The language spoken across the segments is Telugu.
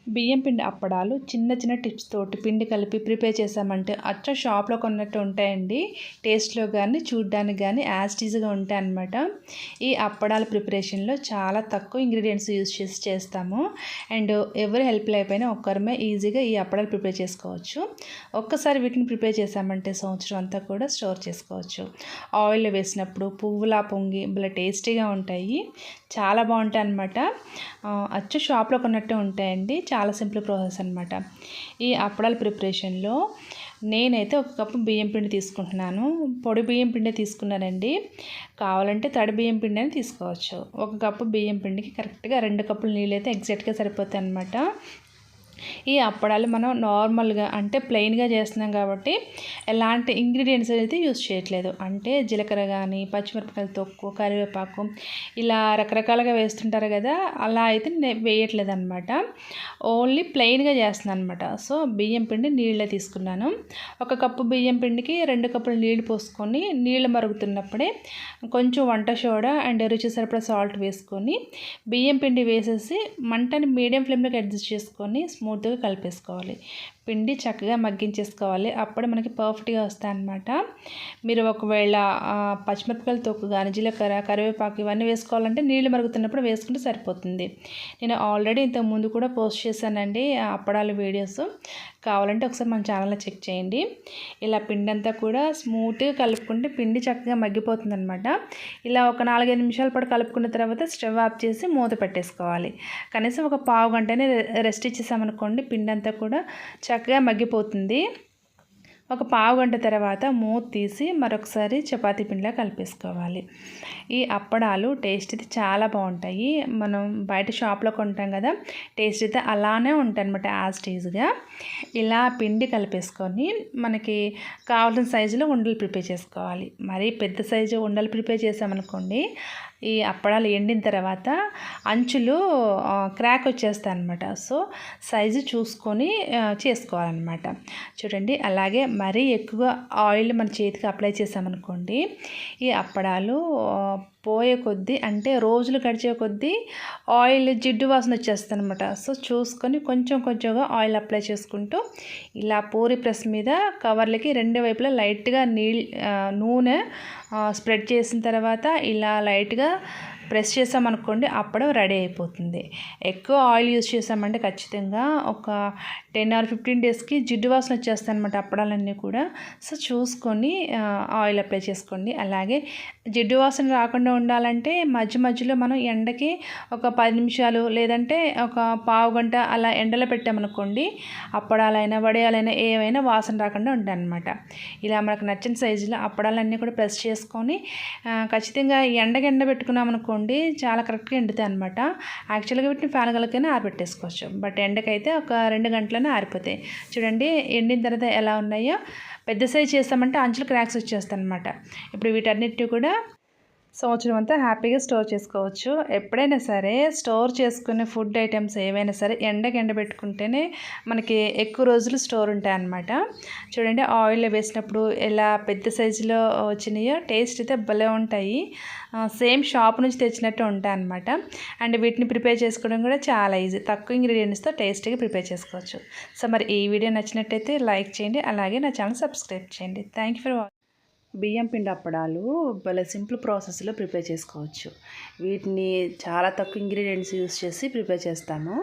బియ్యం పిండి అప్పడాలు చిన్న చిన్న టిప్స్ తోటి పిండి కలిపి ప్రిపేర్ చేసామంటే అచ్చం షాప్లో కొన్నట్టు ఉంటాయండి. టేస్ట్లో కానీ చూడ్డానికి కానీ యాజ్ టీజ్గా ఉంటాయి అన్నమాట. ఈ అప్పడాల ప్రిపరేషన్లో చాలా తక్కువ ఇంగ్రీడియంట్స్ యూజ్ చేసి చేస్తాము. అండ్ ఎవరి హెల్ప్ లేకపోయినా ఒక్కరమే ఈజీగా ఈ అప్పడాలు ప్రిపేర్ చేసుకోవచ్చు. ఒక్కసారి వీటిని ప్రిపేర్ చేసామంటే సంవత్సరం అంతా కూడా స్టోర్ చేసుకోవచ్చు. ఆయిల్లో వేసినప్పుడు పువ్వులా పొంగి భలే టేస్టీగా ఉంటాయి. చాలా బాగుంటాయి అన్నమాట. అచ్చు షాప్లో కొన్నట్టే ఉంటాయండి. చాలా సింపుల్ ప్రాసెస్ అనమాట. ఈ అప్పడాల ప్రిపరేషన్లో నేనైతే ఒక కప్పు బియ్యం పిండి తీసుకుంటున్నాను. పొడి బియ్యం పిండి తీసుకున్నానండి. కావాలంటే తడి బియ్యం పిండి అని తీసుకోవచ్చు. ఒక కప్పు బియ్యం పిండికి కరెక్ట్గా 2 కప్పులు నీళ్ళు అయితే ఎగ్జాక్ట్గా సరిపోతాయి అన్నమాట. ఈ అప్పడాలు మనం నార్మల్గా అంటే ప్లెయిన్గా చేస్తున్నాం కాబట్టి ఎలాంటి ఇంగ్రీడియంట్స్ అయితే యూజ్ చేయట్లేదు. అంటే జీలకర్ర కానీ, పచ్చిమిరపకాయల తొక్కు, కరివేపాకు ఇలా రకరకాలుగా వేస్తుంటారు కదా, అలా అయితే నేను వేయట్లేదు అనమాట. ఓన్లీ ప్లెయిన్గా చేస్తున్నాను అనమాట. సో బియ్యం పిండి నీళ్ళే తీసుకున్నాను. ఒక కప్పు బియ్యం పిండికి 2 కప్పులు నీళ్ళు పోసుకొని నీళ్ళు మరుగుతున్నప్పుడే కొంచెం వంట సోడా అండ్ రుచి సరిపడా సాల్ట్ వేసుకొని బియ్యం పిండి వేసేసి మంటని మీడియం ఫ్లేమ్లోకి అడ్జస్ట్ చేసుకొని స్మూత్గా కలిపేసుకోవాలి. పిండి చక్కగా మగ్గించేసుకోవాలి. అప్పుడే మనకి పర్ఫెక్ట్గా వస్తాయి అన్నమాట. మీరు ఒకవేళ పచ్చిమిరపకాయలు తొక్కు కానీ, జీలకర్ర, కరివేపాకు ఇవన్నీ వేసుకోవాలంటే నీళ్ళు మరుగుతున్నప్పుడు వేసుకుంటే సరిపోతుంది. నేను ఆల్రెడీ ఇంతకుముందు కూడా పోస్ట్ చేశానండి అప్పడాల వీడియోస్. కావాలంటే ఒకసారి మన ఛానల్లో చెక్ చేయండి. ఇలా పిండి అంతా కూడా స్మూత్గా కలుపుకుంటే పిండి చక్కగా మగ్గిపోతుంది అనమాట. ఇలా ఒక 4-5 నిమిషాల పాటు కలుపుకున్న తర్వాత స్టవ్ ఆఫ్ చేసి మూత పెట్టేసుకోవాలి. కనీసం ఒక పావు గంటనే రెస్ట్ ఇచ్చేసామనుకోండి, పిండి అంతా కూడా చక్కగా మగ్గిపోతుంది. ఒక పావు గంట తర్వాత మూత తీసి మరొకసారి చపాతీ పిండిలా కలిపేసుకోవాలి. ఈ అప్పడాలు టేస్ట్ అయితే చాలా బాగుంటాయి. మనం బయట షాప్లో కొంటాం కదా, టేస్ట్ అయితే అలానే ఉంటాయి అనమాట యాజ్ టీజ్గా. ఇలా పిండి కలిపేసుకొని మనకి కావాల్సిన సైజులో ఉండలు ప్రిపేర్ చేసుకోవాలి. మరీ పెద్ద సైజు ఉండలు ప్రిపేర్ చేసామనుకోండి, ఈ అప్పడాలు ఎండిన తర్వాత అంచులు క్రాక్ వచ్చేస్తాయి అన్నమాట. సో సైజు చూసుకొని చేసుకోవాలన్నమాట. చూడండి, అలాగే మరీ ఎక్కువ ఆయిల్ మన చేతికి అప్లై చేసామనుకోండి, ఈ అప్పడాలు పోయే కొద్దీ అంటే రోజులు గడిచే కొద్దీ ఆయిల్ జిడ్డు వాసన వచ్చేస్తుంది అనమాట. సో చూసుకొని కొంచెం కొంచెంగా ఆయిల్ అప్లై చేసుకుంటూ ఇలా పూరి ప్రెస్ మీద కవర్లకి 2 వైపులా లైట్గా నూనె స్ప్రెడ్ చేసిన తర్వాత ఇలా లైట్గా ప్రెస్ చేసామనుకోండి, అప్పడం రెడీ అయిపోతుంది. ఎక్కువ ఆయిల్ యూజ్ చేసామంటే ఖచ్చితంగా ఒక 10 or 15 డేస్కి జిడ్డు వాసన వచ్చేస్తాయి అనమాట అప్పడాలన్నీ కూడా. సో చూసుకొని ఆయిల్ అప్లై చేసుకోండి. అలాగే జిడ్డు వాసన రాకుండా ఉండాలంటే మధ్య మధ్యలో మనం ఎండకి ఒక 10 నిమిషాలు లేదంటే ఒక పావు గంట అలా ఎండలో పెట్టామనుకోండి, అప్పడాలైనా వడియాలైనా ఏవైనా వాసన రాకుండా ఉంటాయి అన్నమాట. ఇలా మనకు నచ్చిన సైజులో అప్పడాలన్నీ కూడా ప్రెస్ చేసుకొని ఖచ్చితంగా ఎండబెట్టుకున్నామనుకోండి, చాలా కరెక్ట్గా ఎండుతాయి అనమాట. యాక్చువల్గా వీటిని ఫ్యాన్ గాలికైనా ఆరబెట్టేసుకోవచ్చు, బట్ ఎండకైతే ఒక 2 గంటలనే ఆరిపోతాయి. చూడండి ఎండిన తర్వాత ఎలా ఉన్నాయో. పెద్ద సైజ్ చేస్తామంటే అంచులు క్రాక్స్ వచ్చేస్తాయి అనమాట. ఇప్పుడు వీటన్నిటి కూడా సంవత్సరం అంతా హ్యాపీగా స్టోర్ చేసుకోవచ్చు. ఎప్పుడైనా సరే స్టోర్ చేసుకునే ఫుడ్ ఐటమ్స్ ఏవైనా సరే ఎండబెట్టుకుంటేనే మనకి ఎక్కువ రోజులు స్టోర్ ఉంటాయి అన్నమాట. చూడండి ఆయిల్లో వేసినప్పుడు ఎలా పెద్ద సైజులో వచ్చినాయో, టేస్ట్ అయితే భలే ఉంటాయి. సేమ్ షాప్ నుంచి తెచ్చినట్టు ఉంటాయి అన్నమాట. అండ్ వీటిని ప్రిపేర్ చేసుకోవడం కూడా చాలా ఈజీ. తక్కువ ఇంగ్రీడియంట్స్తో టేస్టీగా ప్రిపేర్ చేసుకోవచ్చు. సో మరి ఈ వీడియో నచ్చినట్టయితే లైక్ చేయండి, అలాగే నా ఛానల్ సబ్స్క్రైబ్ చేయండి. Thank you for watching. బియ్యం పిండి అప్పడాలు భలే సింపుల్ ప్రాసెస్లో ప్రిపేర్ చేసుకోవచ్చు. వీటిని చాలా తక్కువ ఇంగ్రీడియంట్స్ యూస్ చేసి ప్రిపేర్ చేస్తాము.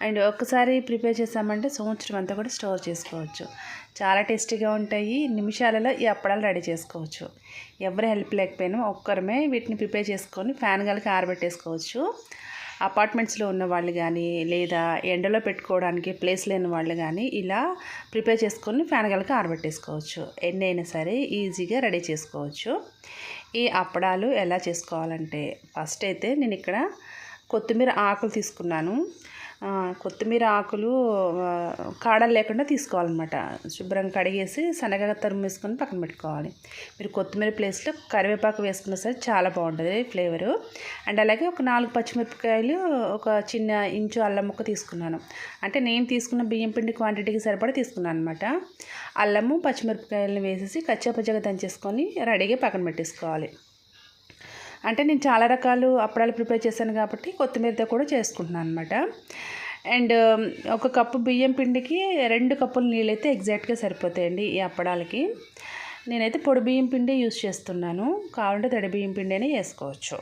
అండ్ ఒక్కసారి ప్రిపేర్ చేసామంటే సంవత్సరం అంతా కూడా స్టోర్ చేసుకోవచ్చు. చాలా టేస్టీగా ఉంటాయి. నిమిషాలలో ఈ అప్పడాలు రెడీ చేసుకోవచ్చు. ఎవరి హెల్ప్ లేకపోయినా ఒక్కరమే వీటిని ప్రిపేర్ చేసుకొని ఫ్యాన్ గాలికి ఆరబెట్టేసుకోవచ్చు. అపార్ట్మెంట్స్లో ఉన్న వాళ్ళు కానీ, లేదా ఎండలో పెట్టుకోవడానికి ప్లేస్ లేని వాళ్ళు కానీ ఇలా ప్రిపేర్ చేసుకొని ఫ్యాన్ గాలికి ఆరబెట్టేసుకోవచ్చు. ఎన్ని అయినా సరే ఈజీగా రెడీ చేసుకోవచ్చు. ఈ అప్పడాలు ఎలా చేసుకోవాలంటే, ఫస్ట్ అయితే నేను ఇక్కడ కొత్తిమీర ఆకులు తీసుకున్నాను. కొత్తిమీర ఆకులు కాడలు లేకుండా తీసుకోవాలన్నమాట. శుభ్రంగా కడిగేసి సన్నగా తరిమేసుకొని పక్కన పెట్టుకోవాలి. మీరు కొత్తిమీర ప్లేస్లో కరివేపాకు వేసుకున్న సరే చాలా బాగుంటుంది ఫ్లేవరు. అండ్ అలాగే ఒక 4 పచ్చిమిరపకాయలు, ఒక చిన్న ఇంచు అల్లం ముక్క తీసుకున్నాను. అంటే నేను తీసుకున్న బియ్యం పిండి క్వాంటిటీకి సరిపడా తీసుకున్నాను అనమాట. అల్లము పచ్చిమిరపకాయలను వేసేసి కచ్చాపచ్చగా దంచేసుకొని రెడీగా పక్కన పెట్టేసుకోవాలి. అంటే నేను చాలా రకాలు అప్పడాలు ప్రిపేర్ చేశాను కాబట్టి కొత్తిమీరతో కూడా చేసుకుంటున్నాను అనమాట. అండ్ ఒక కప్పు బియ్యం పిండికి 2 కప్పుల నీళ్ళైతే ఎగ్జాక్ట్గా సరిపోతాయండి ఈ అప్పడాలకి. నేనైతే పొడి బియ్యం పిండి యూస్ చేస్తున్నాను, కావాలంటే తడి బియ్యం పిండి అయినా వేసుకోవచ్చు.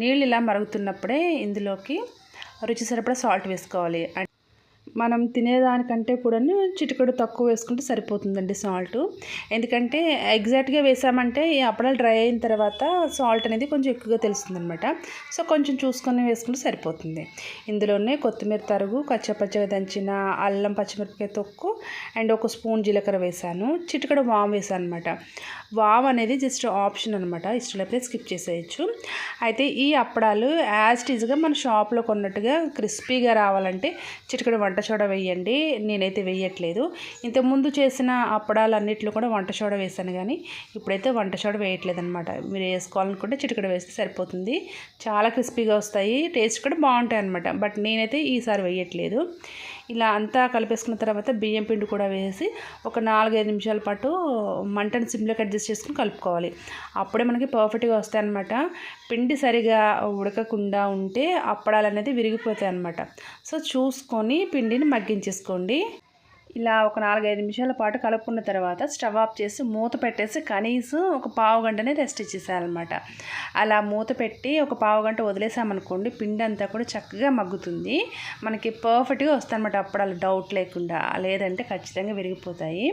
నీళ్ళు ఇలా మరుగుతున్నప్పుడే ఇందులోకి రుచి సరిపడా సాల్ట్ వేసుకోవాలి. మనం తినేదానికంటే కూడా చిటికెడు తక్కువ వేసుకుంటే సరిపోతుందండి సాల్ట్. ఎందుకంటే ఎగ్జాక్ట్గా వేసామంటే ఈ అప్పడాలు డ్రై అయిన తర్వాత సాల్ట్ అనేది కొంచెం ఎక్కువగా తెలుస్తుందనమాట. సో కొంచెం చూసుకొని వేసుకుంటే సరిపోతుంది. ఇందులోనే కొత్తిమీర తరుగు, కచ్చపచ్చగా దంచిన అల్లం పచ్చిమిరపకాయ తొక్కు అండ్ 1 స్పూన్ జీలకర్ర వేసాను. చిటికెడు వాము వేసాను అనమాట. వాము అనేది జస్ట్ ఆప్షన్ అనమాట, ఇష్టం లేకపోతే స్కిప్ చేసేయచ్చు. అయితే ఈ అప్పడాలు యాజ్ టీజ్గా మన షాప్లో కొన్నట్టుగా క్రిస్పీగా రావాలంటే చిటికెడు వంట సోడా వేయండి. నేనైతే వేయట్లేదు. ఇంతకుముందు చేసిన అప్పడాలన్నిట్లో కూడా వంట సోడా వేసాను, కానీ ఇప్పుడైతే వంట సోడా వేయట్లేదు అనమాట. మీరు వేసుకోవాలనుకుంటే చిటికెడు వేస్తే సరిపోతుంది. చాలా క్రిస్పీగా వస్తాయి, టేస్ట్ కూడా బాగుంటాయి అనమాట. బట్ నేనైతే ఈసారి వేయట్లేదు. ఇలా అంతా కలిపేసుకున్న తర్వాత బియ్యం పిండి కూడా వేసి ఒక 4-5 నిమిషాల పాటు మంటను సిమ్లోకి అడ్జస్ట్ చేసుకుని కలుపుకోవాలి. అప్పుడే మనకి పర్ఫెక్ట్గా వస్తాయి అన్నమాట. పిండి సరిగా ఉడకకుండా ఉంటే అప్పడాలు అనేది విరిగిపోతాయి అన్నమాట. సో చూసుకొని పిండిని మగ్గించేసుకోండి. ఇలా ఒక 4-5 నిమిషాల పాటు కలుపుకున్న తర్వాత స్టవ్ ఆఫ్ చేసి మూత పెట్టేసి కనీసం ఒక పావు గంటనే రెస్ట్ ఇచ్చేసారనమాట. అలా మూత పెట్టి ఒక పావు గంట వదిలేసామనుకోండి, పిండి అంతా కూడా చక్కగా మగ్గుతుంది. మనకి పర్ఫెక్ట్గా వస్తాయి అనమాట అప్పడాలు, డౌట్ లేకుండా. లేదంటే ఖచ్చితంగా విరిగిపోతాయి.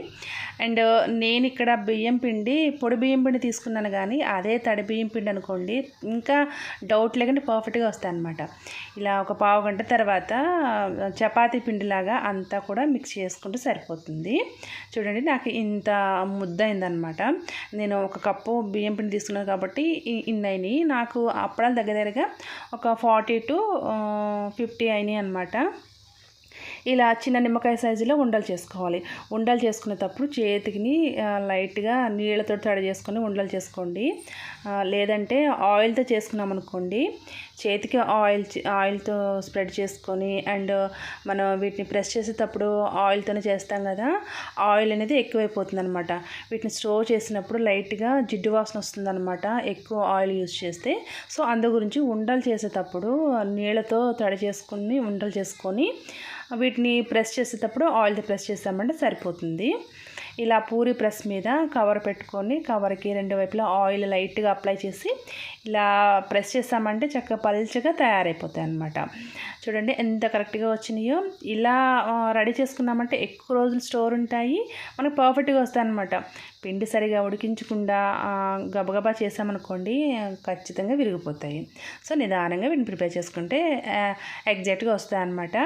అండ్ నేను ఇక్కడ బియ్యం పిండి పొడి బియ్యం పిండి తీసుకున్నాను, కానీ అదే తడి బియ్యం పిండి అనుకోండి ఇంకా డౌట్ లేకుండా పర్ఫెక్ట్గా వస్తాయి అనమాట. ఇలా ఒక పావు గంట తర్వాత చపాతీ పిండిలాగా అంతా కూడా మిక్స్ చేసుకుంటే సరిపోతుంది. చూడండి, నాకు ఇంత ముద్ద అయిందనమాట. నేను 1 కప్పు బియ్యం పిండి తీసుకున్నాను కాబట్టి ఇన్నైనాయి. నాకు అప్పడాలు దగ్గరగా ఒక 40 to 50 అయినాయి అనమాట. ఇలా చిన్న నిమ్మకాయ సైజులో ఉండలు చేసుకోవాలి. ఉండలు చేసుకునేటప్పుడు చేతికి లైట్గా నీళ్ళతో తడి చేసుకొని ఉండలు చేసుకోండి. లేదంటే ఆయిల్తో చేసుకున్నాం అనుకోండి, చేతికి ఆయిల్తో స్ప్రెడ్ చేసుకొని అండ్ మనం వీటిని ప్రెస్ చేసేటప్పుడు ఆయిల్తోనే చేస్తాం కదా, ఆయిల్ అనేది ఎక్కువైపోతుంది అనమాట. వీటిని స్టోర్ చేసినప్పుడు లైట్గా జిడ్డు వాసన వస్తుంది అనమాట ఎక్కువ ఆయిల్ యూజ్ చేస్తే. సో అందు గురించి ఉండలు చేసేటప్పుడు నీళ్ళతో తడి చేసుకుని ఉండలు చేసుకొని వీటిని ప్రెస్ చేసేటప్పుడు ఆయిల్తో ప్రెస్ చేసామంటే సరిపోతుంది. ఇలా పూరి ప్రెస్ మీద కవర్ పెట్టుకొని కవర్కి 2 వైపులా ఆయిల్ లైట్గా అప్లై చేసి ఇలా ప్రెస్ చేసామంటే చక్కగా పల్చగా తయారైపోతాయి అన్నమాట. చూడండి ఎంత కరెక్ట్గా వచ్చినాయో. ఇలా రెడీ చేసుకున్నామంటే ఎక్కువ రోజులు స్టోర్ ఉంటాయి, మనకు పర్ఫెక్ట్గా వస్తాయి అన్నమాట. పిండి సరిగా ఉడికించకుండా గబగబా చేసామనుకోండి ఖచ్చితంగా విరిగిపోతాయి. సో నిదానంగా వీటిని ప్రిపేర్ చేసుకుంటే ఎగ్జాక్ట్గా వస్తాయి అన్నమాట.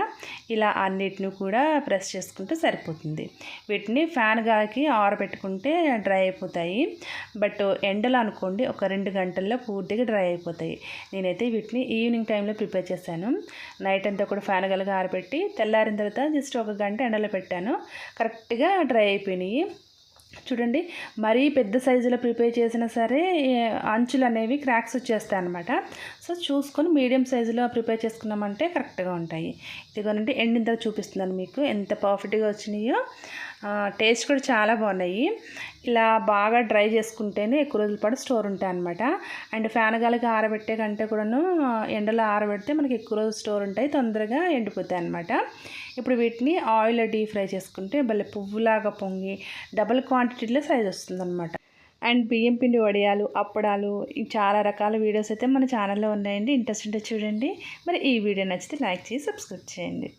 ఇలా అన్నిటిని కూడా ప్రెస్ చేసుకుంటే సరిపోతుంది. వీటిని ఫ్యాన్ గాలికి ఆరబెట్టుకుంటే డ్రై అయిపోతాయి. బట్ ఎండలో అనుకోండి ఒక 2 గంటల్లో పూర్తిగా డ్రై అయిపోతాయి. నేనైతే వీటిని ఈవినింగ్ టైంలో ప్రిపేర్ చేశాను. నైట్ అంతా కూడా ఫ్యాన్ గాలికి ఆరబెట్టి తెల్లారిన తర్వాత జస్ట్ 1 గంట ఎండలో పెట్టాను, కరెక్ట్గా డ్రై అయిపోయినాయి. చూడండి, మరీ పెద్ద సైజులో ప్రిపేర్ చేసినా సరే అంచులు అనేవి క్రాక్స్ వచ్చేస్తాయి అన్నమాట. సో చూసుకొని మీడియం సైజులో ప్రిపేర్ చేసుకున్నామంటే కరెక్ట్గా ఉంటాయి. ఇదిగోనండి ఎండిన తర్వాత చూపిస్తున్నాను మీకు ఎంత పర్ఫెక్ట్గా వచ్చినాయో. టేస్ట్ కూడా చాలా బాగున్నాయి. ఇలా బాగా డ్రై చేసుకుంటేనే ఎక్కువ రోజుల పాటు స్టోర్ ఉంటాయి అన్నమాట. అండ్ ఫ్యాన్ గాలికి ఆరబెట్టే కంటే కూడాను ఎండలో ఆరబెడితే మనకి ఎక్కువ రోజులు స్టోర్ ఉంటాయి, తొందరగా ఎండిపోతాయి అన్నమాట. ఇప్పుడు వీటిని ఆయిల్లో డీప్ ఫ్రై చేసుకుంటే భలే పువ్వులాగా పొంగి డబుల్ క్వాంటిటీలో సైజ్ వస్తుందన్నమాట. అండ్ బియ్యం పిండి వడియాలు, అప్పడాలు, చాలా రకాల వీడియోస్ అయితే మన ఛానల్లో ఉన్నాయండి. ఇంట్రెస్ట్ ఉంటే చూడండి. మరి ఈ వీడియో నచ్చితే లైక్ చేసి సబ్స్క్రైబ్ చేయండి.